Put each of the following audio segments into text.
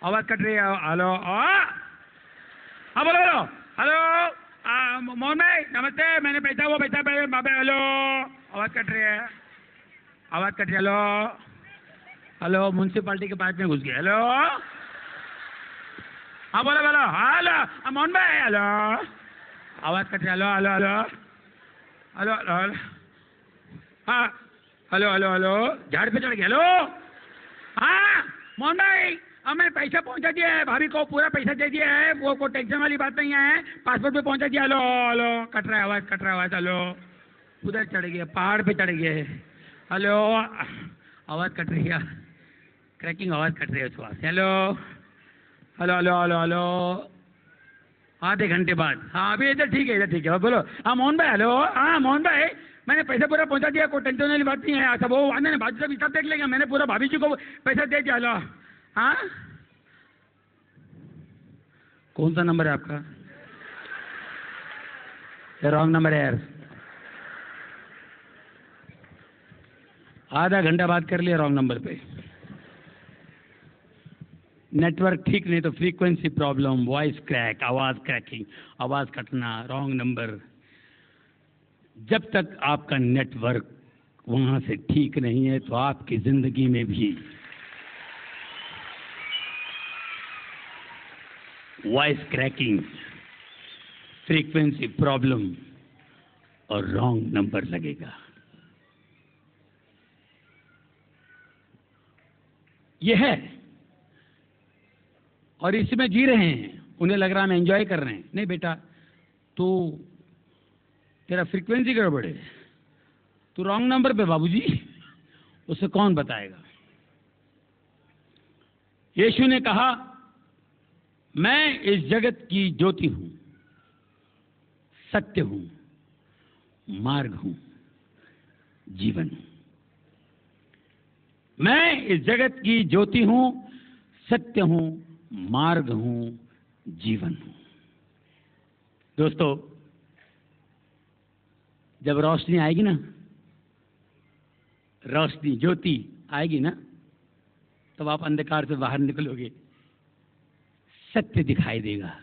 आवाज कट रही है। हेलो, हाँ बोलो बोलो। हेलो, मोहन भाई नमस्ते, मैंने पैसा बाबे। हेलो, आवाज कट रही है, आवाज कट रही है। हेलो हेलो, म्यूनसिपालिटी के पाइप में घुस गया। हेलो, हाँ बोलो बोलो। हेलो मोहन भाई, हेलो, आवाज कट रही है। Hello hello hello hello hello, हाँ हेलो हेलो हेलो, झाड़ पे चढ़ गया। हेलो, हाँ मोहन भाई, मैंने पैसा पहुंचा दिया है, भाभी को पूरा पैसा दे दिया है, वो कोई टेंशन वाली बात नहीं है, पासपोर्ट पे पहुंचा दिया। हेलो हेलो, कट रहा है आवाज, कट रहा है आवाज। हेलो, उधर चढ़ गए, पहाड़ पे चढ़ गए। हेलो, आवाज कट रही है, क्रैकिंग आवाज कट रही है उस वहां से। Hello hello hello hello hello, आधे घंटे बाद, हाँ अभी इधर ठीक है, इधर ठीक है, बोलो। हाँ मोहन भाई, हेलो, हाँ मोहन भाई, मैंने पैसा पूरा पहुंचा दिया, कोई टेंशन वाली बात नहीं है। अच्छा वो आने ने बाजू से सब देख लेंगे, मैंने पूरा भाभी जी को पैसा दे दिया। हेलो, हाँ कौन सा नंबर है आपका? रॉन्ग नंबर है यार, आधा घंटा बात कर लिया रॉन्ग नंबर पे। नेटवर्क ठीक नहीं तो फ्रीक्वेंसी प्रॉब्लम, वॉइस क्रैक, आवाज क्रैकिंग, आवाज कटना, रॉन्ग नंबर। जब तक आपका नेटवर्क वहां से ठीक नहीं है तो आपकी जिंदगी में भी वॉइस क्रैकिंग, फ्रीक्वेंसी प्रॉब्लम और रॉन्ग नंबर लगेगा। यह है, और इसमें जी रहे हैं, उन्हें लग रहा है हम एंजॉय कर रहे हैं। नहीं बेटा, तू तेरा फ्रीक्वेंसी गड़बड़ है, तू रॉन्ग नंबर पे बाबूजी, उसे कौन बताएगा। यीशु ने कहा, मैं इस जगत की ज्योति हूं, सत्य हूं, मार्ग हूं, जीवन हूं। मैं इस जगत की ज्योति हूं, सत्य हूं, मार्ग हूं, जीवन हूं। दोस्तों, जब रोशनी आएगी ना, रोशनी ज्योति आएगी ना, तब आप अंधकार से बाहर निकलोगे, सत्य दिखाई देगा।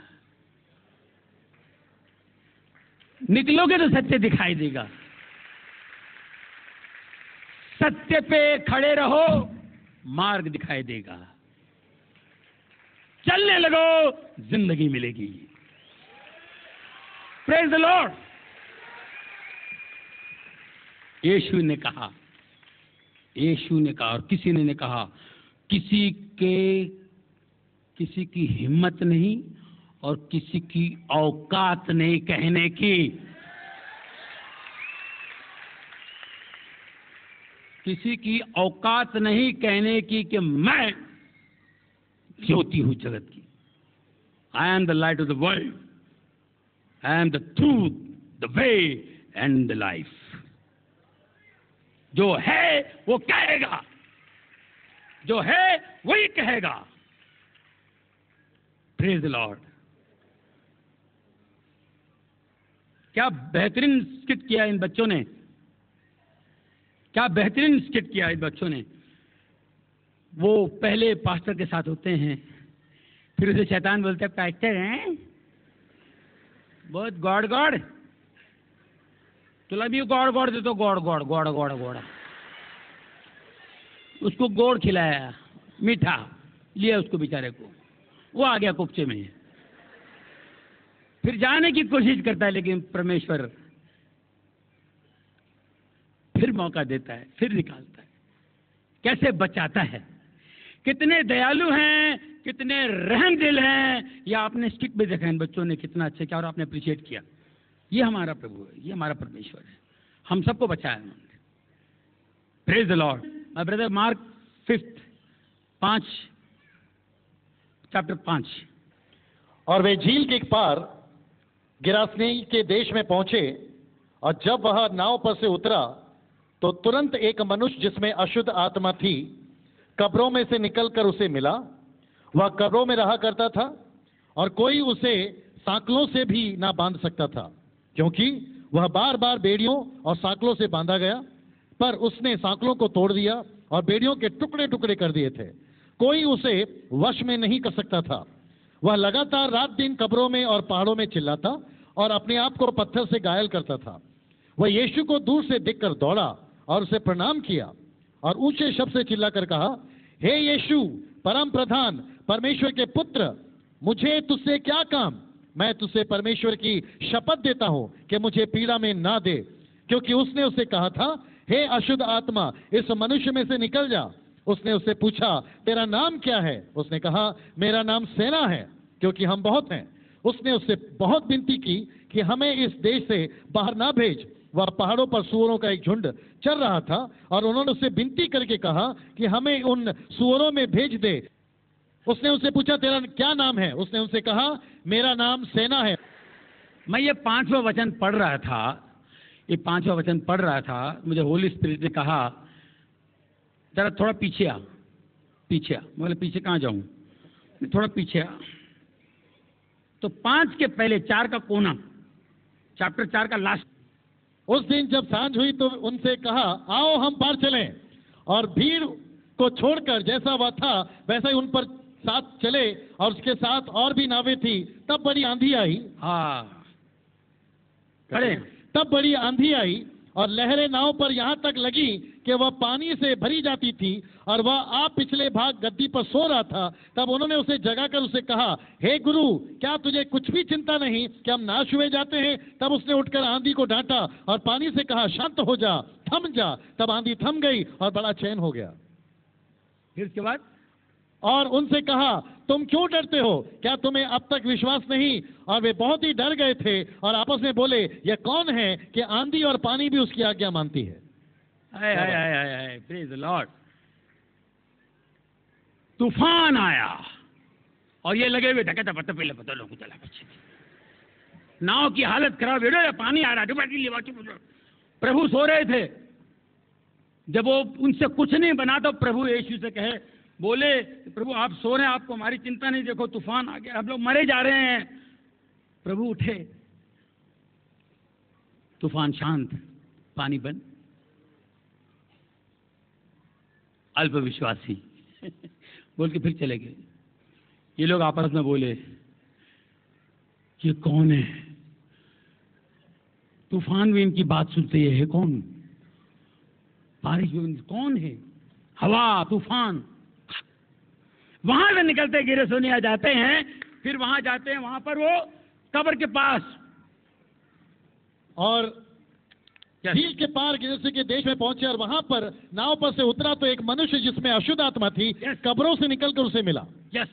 निकलोगे तो सत्य दिखाई देगा। सत्य पे खड़े रहो, मार्ग दिखाई देगा। चलने लगो, जिंदगी मिलेगी। Praise the Lord. यीशु ने कहा, और किसी ने कहा, किसी की हिम्मत नहीं और किसी की औकात नहीं कहने की, किसी की औकात नहीं कहने की कि मैं ज्योति हूं जगत की। I am the light of the world, I am the truth, the way and the life. जो है वो कहेगा, जो है वही कहेगा। Praise the Lord. क्या बेहतरीन स्किट किया इन बच्चों ने, क्या बेहतरीन स्किट किया इन बच्चों ने। वो पहले पास्टर के साथ होते हैं, फिर उसे शैतान बोलते हैं, पास्टर हैं बहुत गॉड गॉड, तुला भी गॉड गॉड दे तो God God God God God. उसको गोड़ खिलाया, मीठा लिया उसको बेचारे को, वो आ गया कुप्चे में। फिर जाने की कोशिश करता है, लेकिन परमेश्वर फिर मौका देता है, फिर निकालता है, कैसे बचाता है। कितने दयालु हैं, कितने रहम दिल हैं। या आपने स्टिक में देखा इन बच्चों ने कितना अच्छा किया और आपने अप्रिशिएट किया। ये हमारा प्रभु है, ये हमारा परमेश्वर है, हम सबको बचाया उन्होंने। Praise the Lord. My brother, mark 5 chapter 5। और वे झील के पार गिरासनी के देश में पहुंचे, और जब वह नाव पर से उतरा तो तुरंत एक मनुष्य जिसमें अशुद्ध आत्मा थी कब्रों में से निकलकर उसे मिला। वह कब्रों में रहा करता था और कोई उसे सांकलों से भी ना बांध सकता था, क्योंकि वह बार बार बेड़ियों और सांकलों से बांधा गया। पर उसने सांकलों को तोड़ दिया और बेड़ियों के टुकड़े टुकड़े कर दिए थे। कोई उसे वश में नहीं कर सकता था। वह लगातार रात दिन कब्रों में और पहाड़ों में चिल्लाता और अपने आप को पत्थर से घायल करता था। वह यीशु को दूर से देखकर दौड़ा और उसे प्रणाम किया और ऊंचे शब्द से चिल्लाकर कहा, हे यीशु, परम प्रधान, परमेश्वर के पुत्र, मुझे तुझसे क्या काम? मैं तुझसे परमेश्वर की शपथ देता हूं कि मुझे पीड़ा में ना दे। क्योंकि उसने उसे कहा था, हे अशुद्ध आत्मा, इस मनुष्य में से निकल जा। उसने उससे पूछा, तेरा नाम क्या है? उसने कहा, मेरा नाम सेना है, क्योंकि हम बहुत हैं। उसने उससे बहुत विनती की कि हमें इस देश से बाहर ना भेज। वह पहाड़ों पर सूअरों का एक झुंड चल रहा था और उन्होंने उससे विनती करके कहा कि हमें उन सूअरों में भेज दे। उसने उससे पूछा, तेरा क्या नाम है? उसने उनसे कहा, मेरा नाम सेना है। मैं ये 5वां वचन पढ़ रहा था, मुझे होली स्पिरिट ने कहा, जरा थोड़ा पीछे आ। बोले पीछे कहाँ जाऊं? थोड़ा पीछे आ। तो 5 के पहले 4 का कोना, चैप्टर 4 का लास्ट। उस दिन जब सांझ हुई तो उनसे कहा, आओ हम पार चलें। और भीड़ को छोड़कर जैसा वह था वैसा ही उन पर साथ चले, और उसके साथ और भी नावें थी। तब बड़ी आंधी आई। हाँ, खड़े। तब बड़ी आंधी आई और लहरें नाव पर यहां तक लगी कि वह पानी से भरी जाती थी, और वह आप पिछले भाग गद्दी पर सो रहा था। तब उन्होंने उसे जगाकर उसे कहा, हे गुरु, क्या तुझे कुछ भी चिंता नहीं कि हम नाश हुए जाते हैं? तब उसने उठकर आंधी को डांटा और पानी से कहा, शांत हो जा, थम जा। तब आंधी थम गई और बड़ा चैन हो गया। फिर इसके बाद और उनसे कहा, तुम क्यों डरते हो? क्या तुम्हें अब तक विश्वास नहीं? और वे बहुत ही डर गए थे और आपस में बोले, यह कौन है कि आंधी और पानी भी उसकी आज्ञा मानती है? Praise the Lord. तूफान आया और ये लगे हुए धके पत्ते पहले पता लोगों को चला बच्चे। नाव की हालत खराब, पानी आ रहा। प्रभु सो रहे थे। जब वो उनसे कुछ नहीं बना तो प्रभु यीशु से कहे, बोले, प्रभु आप सो रहे हैं, आपको हमारी चिंता नहीं, देखो तूफान आ गया, हम लोग मरे जा रहे हैं। प्रभु उठे, तूफान शांत, पानी बंद। अल्पविश्वासी बोल के फिर चले गए। ये लोग आपस में बोले, ये कौन है? तूफान भी इनकी बात सुनते है कौन? बारिश भी कौन है? हवा, तूफान। वहां से निकलते गिरसोनिया जाते हैं, फिर वहां जाते हैं, वहां पर वो कब्र के पास, और झील के पार गिरसे के देश में पहुंचे और वहां पर नाव पर से उतरा तो एक मनुष्य जिसमें अशुद्ध आत्मा थी कब्रों से निकलकर उसे मिला। यस,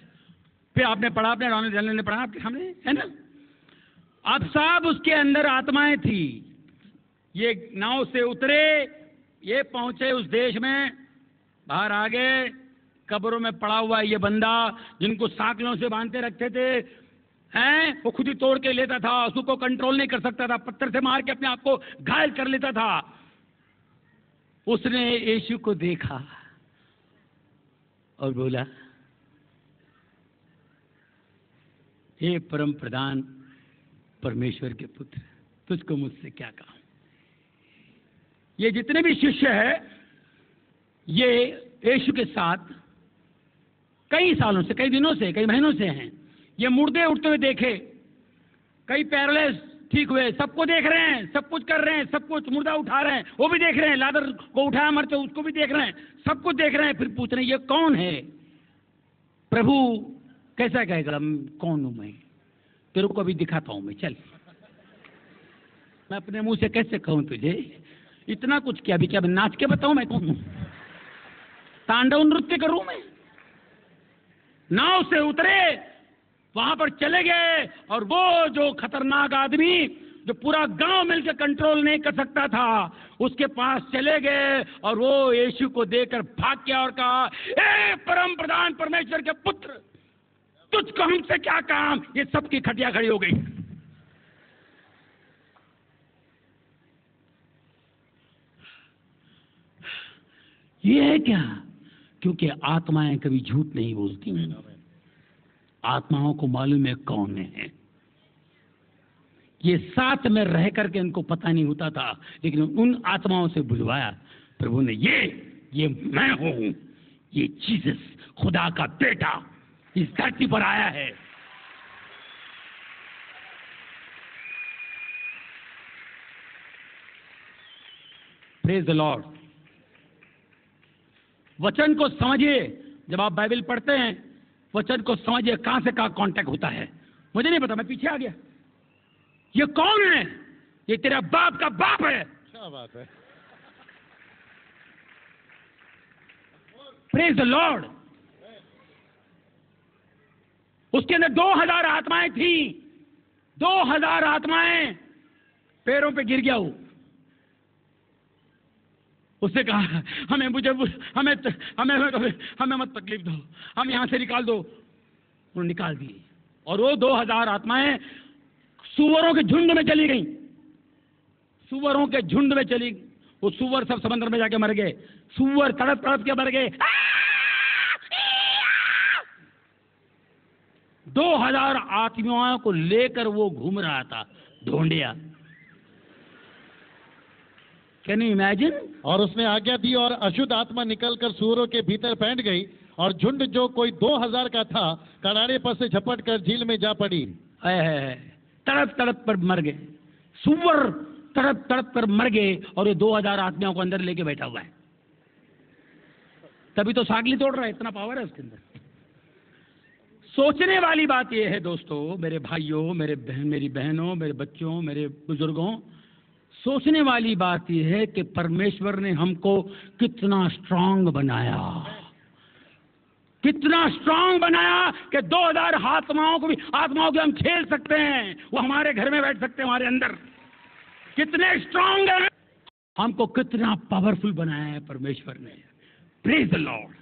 फिर आपने पढ़ा, अपने रॉनल जनरल ने पढ़ा आपके सामने, है ना? अब सब उसके अंदर आत्माएं थी। ये नाव से उतरे, ये पहुंचे उस देश में, बाहर आ गए। कब्रों में पड़ा हुआ ये बंदा, जिनको साकलों से बांधते रखते थे, हैं, वो खुद ही तोड़ के लेता था, उसको कंट्रोल नहीं कर सकता था, पत्थर से मार के अपने आप को घायल कर लेता था। उसने यीशु को देखा और बोला, हे परम प्रधान परमेश्वर के पुत्र, तुझको मुझसे क्या काम? ये जितने भी शिष्य है, ये यीशु के साथ कई सालों से, कई दिनों से, कई महीनों से हैं। ये मुर्दे उठते हुए देखे, कई पैरालाइज ठीक हुए, सबको देख रहे हैं, सब कुछ कर रहे हैं, सब कुछ मुर्दा उठा रहे हैं, वो भी देख रहे हैं, लादर को उठाया मरते उसको भी देख रहे हैं, सब कुछ देख रहे हैं। फिर पूछ रहे हैं, ये कौन है? प्रभु कैसा कहेगा, कौन हूं मैं? तेरे को अभी दिखाता हूं मैं, चल। मैं अपने मुंह से कैसे कहूं तुझे? इतना कुछ किया, अभी क्या नाच के बताऊं मैं कौन हूं? तांडव नृत्य करूं मैं? नाव से उतरे, वहां पर चले गए, और वो जो खतरनाक आदमी जो पूरा गांव मिलकर कंट्रोल नहीं कर सकता था, उसके पास चले गए, और वो यीशु को देखकर भाग गया और कहा, ए परम प्रधान परमेश्वर के पुत्र, तुझको हमसे क्या काम? ये सबकी खटिया खड़ी हो गई। ये है क्या? क्योंकि आत्माएं कभी झूठ नहीं बोलती। आत्माओं को मालूम है कौन है। ये साथ में रह करके इनको पता नहीं होता था, लेकिन उन आत्माओं से बुलवाया प्रभु ने, ये मैं हूं, ये जीसस खुदा का बेटा इस धरती पर आया है। Praise the Lord. वचन को समझिए। जब आप बाइबल पढ़ते हैं वचन को समझिए, कहां से कहां कांटेक्ट होता है। मुझे नहीं पता, मैं पीछे आ गया। ये कौन है? ये तेरा बाप का बाप है। क्या बात है। Praise the Lord. उसके अंदर 2000 आत्माएं थी। 2000 आत्माएं। पैरों पे गिर गया वो। उसने कहा हमें मत तकलीफ दो, हम यहां से निकाल दो। उन्होंने निकाल दिए और वो 2000 आत्माएं सुअरों के झुंड में चली गई। सुअरों के झुंड में चली। वो सुअर सब समंदर में जाके मर गए। सुअर तड़प तड़प के मर गए। 2000 आत्माओं को लेकर वो घूम रहा था, ढूंढिया। Can you imagine? और उसने आज्ञा दी और अशुद्ध आत्मा निकलकर सूअरों के भीतर बैठ गई और झुंड जो कोई 2000 का था कनाड़े पर से झपट कर झील में जा पड़ी। तड़प तड़प पर मर गए। सुअर तड़प तड़प कर मर गए और ये 2000 आत्माओं को अंदर लेके बैठा हुआ है। तभी तो सागली तोड़ रहा है, इतना पावर है उसके अंदर। सोचने वाली बात यह है दोस्तों, मेरे भाइयों, मेरी बहनों, मेरे बच्चों, मेरे बुजुर्गों, सोचने वाली बात यह है कि परमेश्वर ने हमको कितना स्ट्रांग बनाया। कितना स्ट्रांग बनाया कि 2000 आत्माओं को हम खेल सकते हैं। वो हमारे घर में बैठ सकते हैं, हमारे अंदर। कितने स्ट्रांग है। हमको कितना पावरफुल बनाया है परमेश्वर ने। Praise the Lord.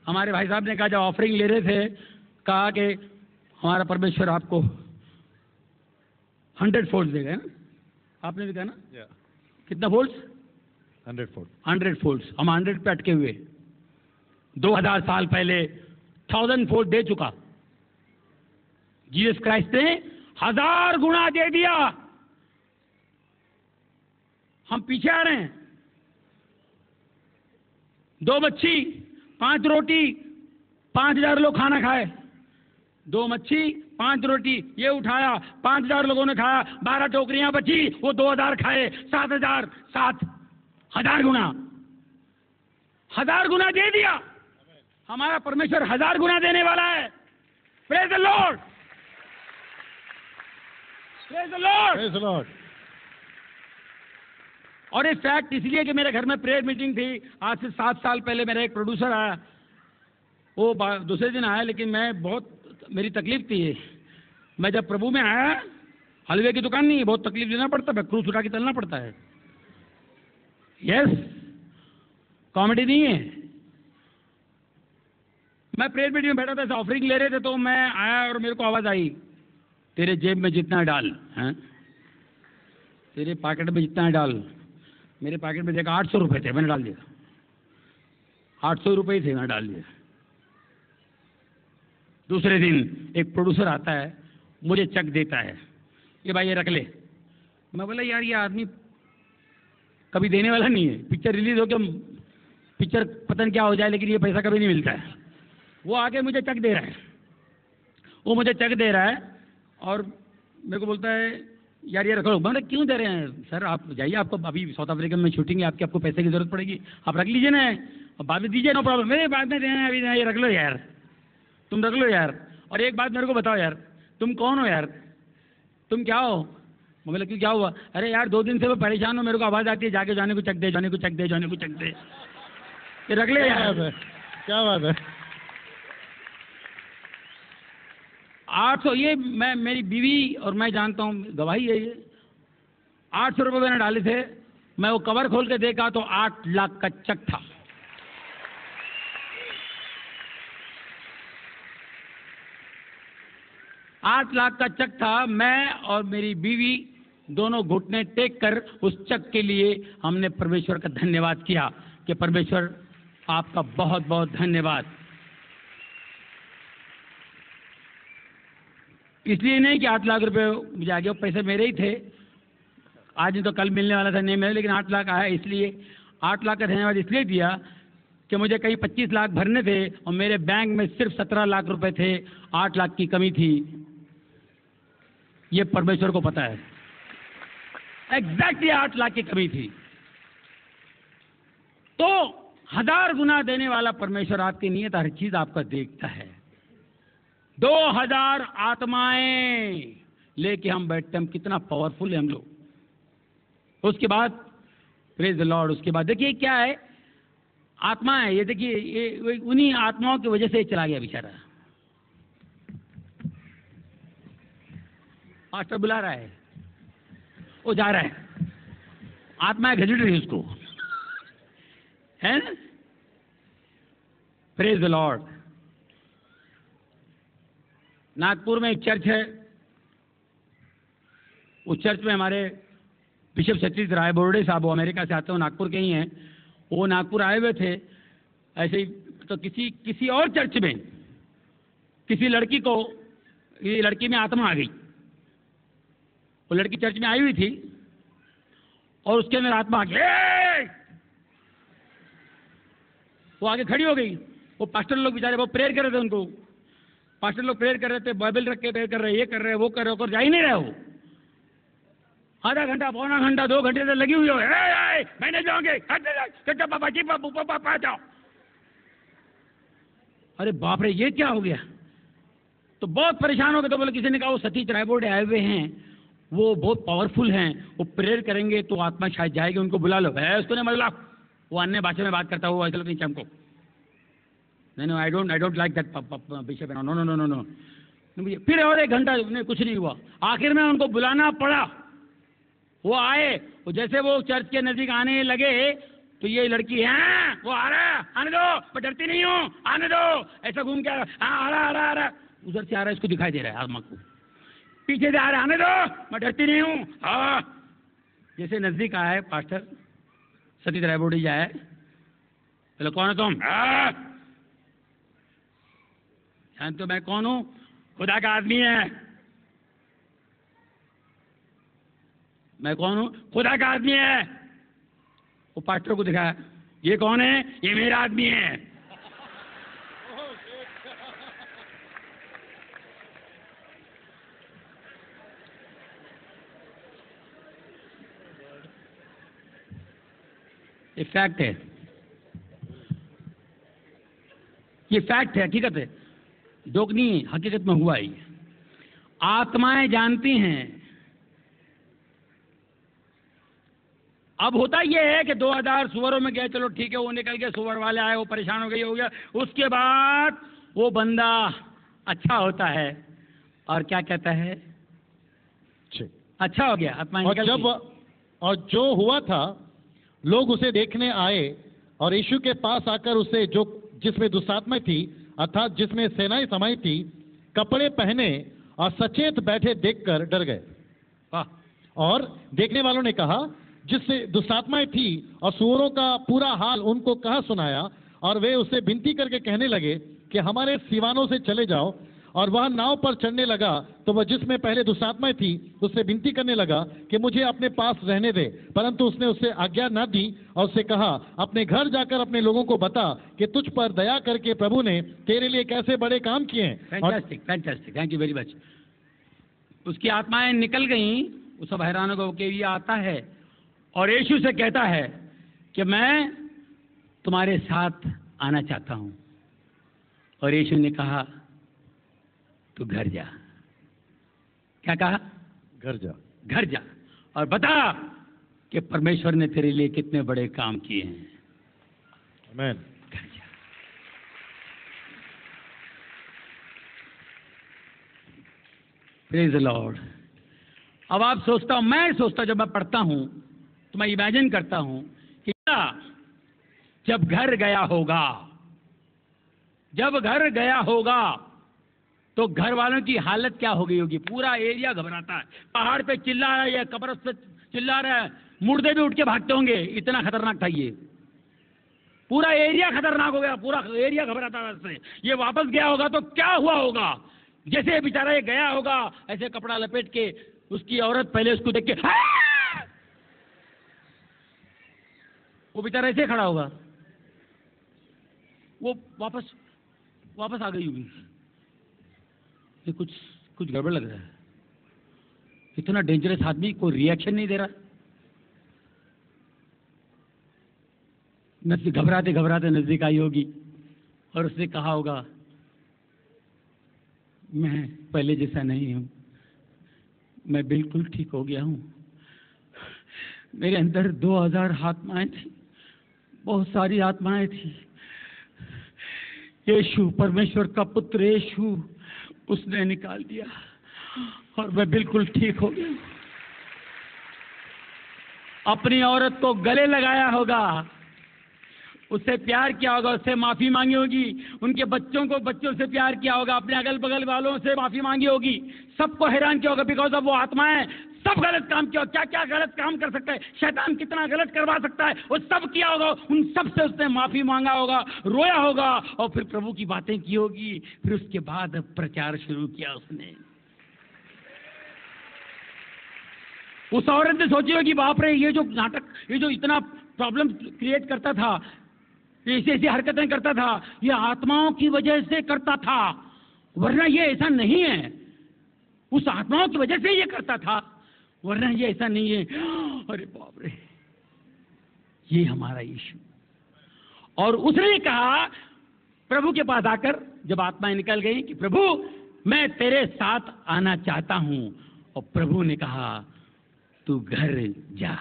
हमारे भाई साहब ने कहा, जब ऑफरिंग ले रहे थे, कहा कि हमारा परमेश्वर आपको 100 फोल्ड देगा ना। आपने भी कहा ना? कितना फोल्ड्स? 100 फोल्ड। 100 फोल्ड्स। हम 100 पे अटके हुए। 2000 साल पहले 1000 फोल्ड दे चुका। जीसस क्राइस्ट ने 1000 गुना दे दिया। हम पीछे आ रहे हैं। 2 मच्छी 5 रोटी, 5000 लोग खाना खाए। 2 मच्छी 5 रोटी, ये उठाया, 5000 लोगों ने खाया। 12 टोकरियां बची, वो 2000 खाए। 7000 गुना। 1000 गुना दे दिया। हमारा परमेश्वर 1000 गुना देने वाला है। Praise the Lord. Praise the Lord. Praise the Lord. और ये फैक्ट इसलिए कि मेरे घर में प्रेयर मीटिंग थी। आज से 7 साल पहले मेरा एक प्रोड्यूसर आया। वो दूसरे दिन आया, लेकिन मेरी तकलीफ थी। मैं जब प्रभु में आया, हलवे की दुकान नहीं है, बहुत तकलीफ देना पड़ता है, क्रूस उठा के चलना पड़ता है। यस, कॉमेडी नहीं है। मैं प्रेयर मीटिंग में बैठा था, ऑफरिंग ले रहे थे, तो मैं आया और मेरे को आवाज आई, तेरे जेब में जितना डाल, हैं, तेरे पॉकेट में जितना डाल। मेरे पॉकेट में देखा 800 रुपए थे, मैंने डाल दिया। 800 रुपए थे, मैंने डाल दिया। दूसरे दिन एक प्रोड्यूसर आता है, मुझे चेक देता है, ये भाई ये रख ले। मैं बोला यार ये आदमी कभी देने वाला नहीं है। पिक्चर रिलीज हो गया, पिक्चर पता नहीं क्या हो जाए, लेकिन ये पैसा कभी नहीं मिलता है। वो आके मुझे चेक दे रहा है। वो मुझे चेक दे रहा है और मेरे को बोलता है यार ये रख लो। मैंने क्यों दे रहे हैं सर, आप जाइए, आपको अभी साउथ अफ्रीका में शूटिंग है, आपको पैसे की जरूरत पड़ेगी, आप रख लीजिए ना, और बाद में दीजिए, नो प्रॉब्लम। मेरे बाद में देना, अभी ये रख लो यार, तुम रख लो यार। और एक बात मेरे को बताओ यार, तुम कौन हो यार, तुम क्या हो? बोले क्यों, क्या हुआ? अरे यार 2 दिन से मैं परेशान हूँ, मेरे को आवाज आती है जाके जाने को चेक दे, जाने को चेक दे, जाने को चेक दे। ये रख ले यार। क्या बात है। 800, ये मैं, मेरी बीवी और मैं जानता हूँ, गवाही है ये। 800 रुपये मैंने डाले थे। मैं वो कवर खोल के देखा तो 8 लाख का चेक था। $8 लाख का चेक था। मैं और मेरी बीवी दोनों घुटने टेक कर उस चेक के लिए हमने परमेश्वर का धन्यवाद किया कि परमेश्वर आपका बहुत बहुत धन्यवाद। इसलिए नहीं कि 8 लाख रुपए मुझे आगे, पैसे मेरे ही थे, आज नहीं तो कल मिलने वाला था, नहीं मिले, लेकिन 8 लाख आया। इसलिए 8 लाख का धन्यवाद इसलिए दिया कि मुझे कहीं 25 लाख भरने थे और मेरे बैंक में सिर्फ 17 लाख रुपए थे, 8 लाख की कमी थी। ये परमेश्वर को पता है, एग्जैक्टली 8 लाख की कमी थी। तो 1000 गुना देने वाला परमेश्वर आपकी नियत हर चीज आपका देखता है। 2000 आत्माएं लेके हम बैठते, हम कितना पावरफुल है हम लोग। उसके बाद प्रेज द लॉर्ड, उसके बाद देखिए क्या है, आत्मा है ये, देखिए ये उन्हीं आत्माओं की वजह से चला गया बेचारा। मास्टर बुला रहा है, वो जा रहा है, आत्मा घसीट रही उसको, है ना। Praise the Lord. नागपुर में एक चर्च है, उस चर्च में हमारे बिशप सतीश राय बोर्डे साहब, वो अमेरिका से आते हैं, नागपुर के ही हैं। वो नागपुर आए हुए थे ऐसे ही, तो किसी और चर्च में किसी लड़की को, ये लड़की में आत्मा आ गई। वो लड़की चर्च में आई हुई थी और उसके अंदर आत्मा आ गई, वो आगे खड़ी हो गई। वो पास्टर लोग बेचारे वो प्रेयर कर रहे थे, उनको पास्टर लोग प्रेयर कर रहे थे, बाइबल रख के प्रेयर कर रहे, ये कर रहे, वो कर रहे, जा ही नहीं रहे। वो आधा घंटा, पौना घंटा, 2 घंटे से लगी हुई हो, मैंने जाओगे, पापा जाओ। अरे बाप रे, ये क्या हो गया। तो बहुत परेशान हो गए। तो बोले, किसी ने कहा वो सतीश रायबोर्डे आए हुए हैं, वो बहुत पावरफुल हैं, वो प्रेयर करेंगे तो आत्मा शायद जाएगी, उनको बुला लो। है उसको नहीं बुला, वो अन्य भाषा में बात करता हुआ ऐसा नहीं हमको। नहीं, I don't like that bishop, no no no no no. फिर और 1 घंटा कुछ नहीं हुआ, आखिर में उनको बुलाना पड़ा। वो आए, वो जैसे वो चर्च के नजदीक आने लगे तो ये लड़की है, वो आ रहा है, आने दो, मैं डरती नहीं हूँ, आने दो, ऐसा घूम के आ रहा, उधर से आ रहा है, इसको दिखाई दे रहा है आत्मा को, पीछे से आ रहा है, आने दो, मैं डरती नहीं हूँ। हाँ, जैसे नजदीक आया है पास्टर सतीश रायबोर्डे जाए, बोले कौन है तुम? जानते हो मैं कौन हूँ? खुदा का आदमी है। मैं कौन हूँ? खुदा का आदमी है। वो पास्टर को दिखाया, ये कौन है? ये मेरा आदमी है। ये फैक्ट है, ये फैक्ट है, हकीकत है, जोक नहीं है, हकीकत में हुआ ही। आत्माएं जानती हैं। अब होता यह है कि 2000 सुअरों में गए, चलो ठीक है, वो निकल गए, सुअर वाले आए, वो परेशान हो गए, हो गया। उसके बाद वो बंदा अच्छा होता है और क्या कहता है, अच्छा हो गया, आत्मा निकल गई। और जो हुआ था, लोग उसे देखने आए और यीशु के पास आकर उसे, जो जिसमें दुष्टात्मा थी, अर्थात जिसमें सेनाएं समाई थी, कपड़े पहने और सचेत बैठे देखकर डर गए। और देखने वालों ने कहा, जिससे दुष्टात्माएं थी और सूअरों का पूरा हाल उनको कहा सुनाया, और वे उससे विनती करके कहने लगे कि हमारे सिवानों से चले जाओ। और वह नाव पर चढ़ने लगा तो वह जिसमें पहले दुष्टात्माएं थी उससे विनती करने लगा कि मुझे अपने पास रहने दे, परंतु उसने उससे आज्ञा न दी और उससे कहा, अपने घर जाकर अपने लोगों को बता कि तुझ पर दया करके प्रभु ने तेरे लिए कैसे बड़े काम किए हैं। Fantastic, fantastic, thank you very much. उसकी आत्माएं निकल गई, वो सब हैरान हो गए। ये आता है और यीशु से कहता है कि मैं तुम्हारे साथ आना चाहता हूं। और यीशु ने कहा, तू घर जा। क्या कहा? घर जा, घर जा और बता कि परमेश्वर ने तेरे लिए कितने बड़े काम किए हैं। आमीन। घर जा। Praise the Lord. अब आप सोचता हूं, मैं सोचता, जब मैं पढ़ता हूं तो मैं इमेजिन करता हूं कि क्या जब घर गया होगा, जब घर गया होगा तो घर वालों की हालत क्या हो गई होगी। पूरा एरिया घबराता है, पहाड़ पे चिल्ला रहा है या कब्र पे चिल्ला रहा है, मुर्दे भी उठ के भागते होंगे, इतना खतरनाक था ये। पूरा एरिया खतरनाक हो गया, पूरा एरिया घबराता है उससे। ये वापस गया होगा तो क्या हुआ होगा। जैसे बेचारा ये गया होगा, ऐसे कपड़ा लपेट के, उसकी औरत पहले उसको देख के वो बेचारा ऐसे खड़ा होगा, वो वापस आ गई होगी। ये कुछ गड़बड़ लग रहा है। इतना डेंजरस आदमी कोई रिएक्शन नहीं दे रहा। घबराते घबराते नजदीक आई होगी और उसने कहा होगा, मैं पहले जैसा नहीं हूं, मैं बिल्कुल ठीक हो गया हूं। मेरे अंदर 2000 आत्माएं थी, बहुत सारी आत्माएं थी। यीशु, परमेश्वर का पुत्र यीशु, उसने निकाल दिया और मैं बिल्कुल ठीक हो गया। अपनी औरत को गले लगाया होगा, उससे प्यार किया होगा, उससे माफी मांगी होगी, उनके बच्चों से प्यार किया होगा, अपने अगल बगल वालों से माफी मांगी होगी, सबको हैरान किया होगा। बिकॉज ऑफ वो आत्माएं सब गलत काम किया। क्या क्या गलत काम कर सकता है शैतान, कितना गलत करवा सकता है, वो सब किया होगा। उन सब से उसने माफी मांगा होगा, रोया होगा और फिर प्रभु की बातें की होगी। फिर उसके बाद प्रचार शुरू किया उसने। उस औरत ने सोची होगी, बाप रे, ये जो नाटक, ये जो इतना प्रॉब्लम क्रिएट करता था, ऐसी ऐसी हरकतें करता था, ये आत्माओं की वजह से करता था, वरना ये ऐसा नहीं है। उस आत्माओं की वजह से ये करता था, वरना ये ऐसा नहीं है। अरे बाप रे, ये हमारा यीशु। और उसने कहा प्रभु के पास आकर, जब आत्माएं निकल गई, कि प्रभु मैं तेरे साथ आना चाहता हूं। और प्रभु ने कहा तू घर जा,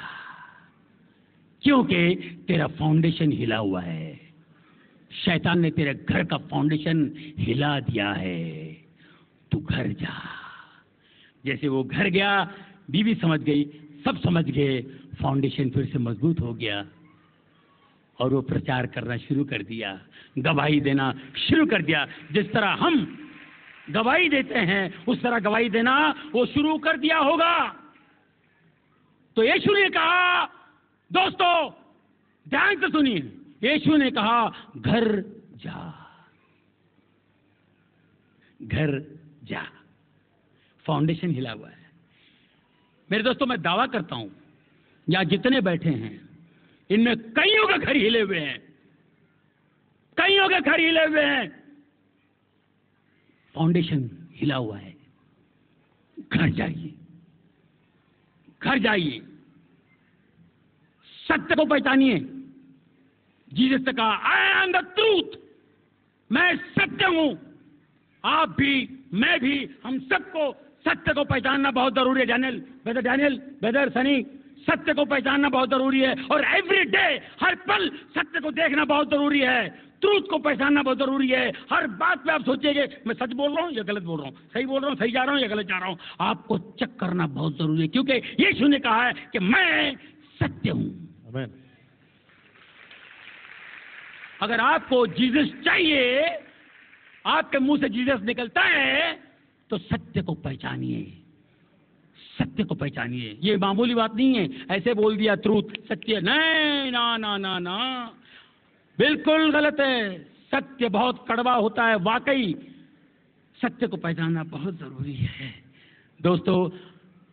क्योंकि तेरा फाउंडेशन हिला हुआ है। शैतान ने तेरे घर का फाउंडेशन हिला दिया है, तू घर जा। जैसे वो घर गया, बीवी समझ गई, सब समझ गए, फाउंडेशन फिर से मजबूत हो गया और वो प्रचार करना शुरू कर दिया, गवाही देना शुरू कर दिया। जिस तरह हम गवाही देते हैं उस तरह गवाही देना वो शुरू कर दिया होगा। तो यीशु ने कहा, दोस्तों ध्यान से सुनिए, यीशु ने कहा घर जा, घर जा। फाउंडेशन हिला हुआ है। मेरे दोस्तों, मैं दावा करता हूं, यहां जितने बैठे हैं इनमें कईयों के घर हिले हुए हैं, कईयों के घर हिले हुए हैं। फाउंडेशन हिला हुआ है। घर जाइए, घर जाइए, सत्य को पहचानिए। जीसस ने कहा, आई एम द ट्रूथ, मैं सत्य हूं। आप भी, मैं भी, हम सबको सत्य को पहचानना बहुत जरूरी है। डैनियल, ब्रदर सनी, सत्य को पहचानना बहुत जरूरी है। और एवरी डे, हर पल सत्य को देखना बहुत जरूरी है। ट्रूथ को पहचानना बहुत जरूरी है। हर बात पे आप सोचिएगा, मैं सच बोल रहा हूं या गलत बोल रहा हूं, सही बोल रहा हूं, सही जा रहा हूं या गलत जा रहा हूं। आपको चेक करना बहुत जरूरी है, क्योंकि यीशु ने कहा है कि मैं सत्य हूं। आमीन। अगर आपको जीसस चाहिए, आपके मुंह से जीसस निकलता है, तो सत्य को पहचानिए, सत्य को पहचानिए। ये मामूली बात नहीं है, ऐसे बोल दिया ट्रूथ सत्य, नहीं, ना ना ना ना, बिल्कुल गलत है। सत्य बहुत कड़वा होता है। वाकई सत्य को पहचानना बहुत जरूरी है। दोस्तों,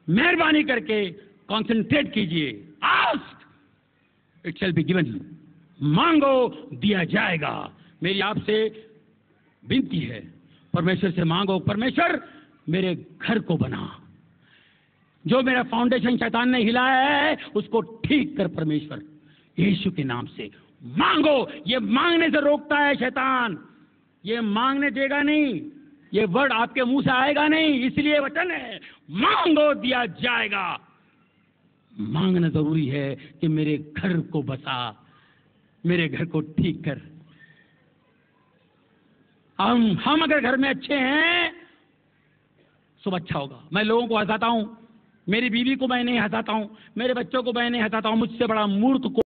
मेहरबानी करके कंसंट्रेट कीजिए। Ask, it shall be given you. मांगो, दिया जाएगा। मेरी आपसे विनती है, परमेश्वर से मांगो, परमेश्वर मेरे घर को बना, जो मेरा फाउंडेशन शैतान ने हिलाया है उसको ठीक कर। परमेश्वर यीशु के नाम से मांगो। ये मांगने से रोकता है शैतान, ये मांगने देगा नहीं, ये वर्ड आपके मुंह से आएगा नहीं। इसलिए वचन है, मांगो दिया जाएगा। मांगना जरूरी है कि मेरे घर को बसा, मेरे घर को ठीक कर। हम अगर घर में अच्छे हैं, सब अच्छा होगा। मैं लोगों को हंसाता हूं, मेरी बीवी को मैं नहीं हंसाता हूं, मेरे बच्चों को मैं नहीं हंसाता हूं। मुझसे बड़ा मूर्ख को